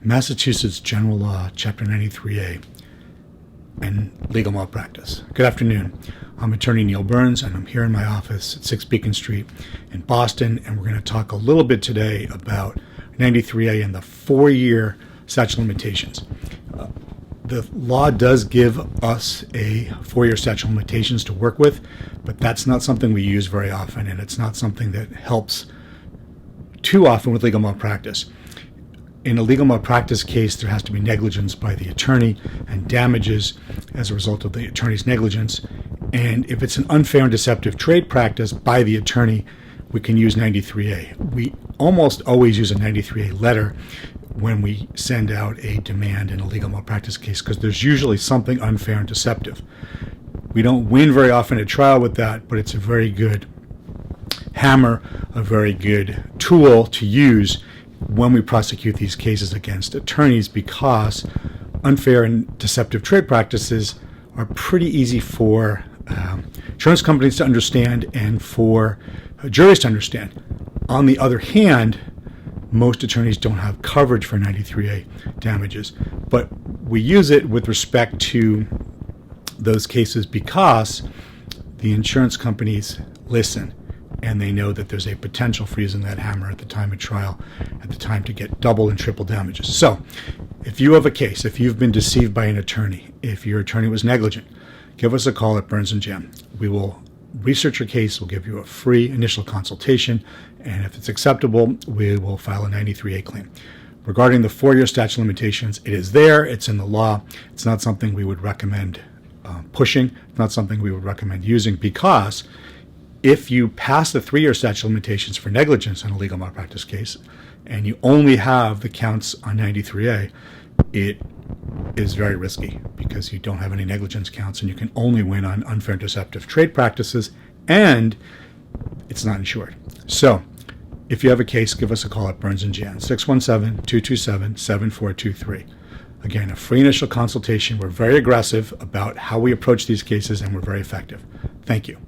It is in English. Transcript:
Massachusetts General Law, Chapter 93A, and legal malpractice. Good afternoon. I'm attorney Neil Burns, and I'm here in my office at 6 Beacon Street in Boston, and we're going to talk a little bit today about 93A and the 4-year statute of limitations. The law does give us a 4-year statute of limitations to work with, but that's not something we use very often, and it's not something that helps too often with legal malpractice. In a legal malpractice case, there has to be negligence by the attorney and damages as a result of the attorney's negligence. And if it's an unfair and deceptive trade practice by the attorney, we can use 93A. We almost always use a 93A letter when we send out a demand in a legal malpractice case because there's usually something unfair and deceptive. We don't win very often at trial with that, but it's a very good hammer, a very good tool to use when we prosecute these cases against attorneys, because unfair and deceptive trade practices are pretty easy for insurance companies to understand and for juries to understand. On the other hand, most attorneys don't have coverage for 93A damages, but we use it with respect to those cases because the insurance companies listen and they know that there's a potential for using that hammer at the time of trial, at the time to get double and triple damages. So if you have a case, if you've been deceived by an attorney, if your attorney was negligent, give us a call at Burns & Jam. We will research your case, we'll give you a free initial consultation, and if it's acceptable, we will file a 93A claim. Regarding the 4-year statute of limitations, it is there, it's in the law. It's not something we would recommend pushing, it's not something we would recommend using, because if you pass the 3-year statute of limitations for negligence in a legal malpractice case, and you only have the counts on 93A, it is very risky because you don't have any negligence counts and you can only win on unfair and deceptive trade practices, and it's not insured. So if you have a case, give us a call at Burns & Jan, 617-227-7423. Again, a free initial consultation. We're very aggressive about how we approach these cases, and we're very effective. Thank you.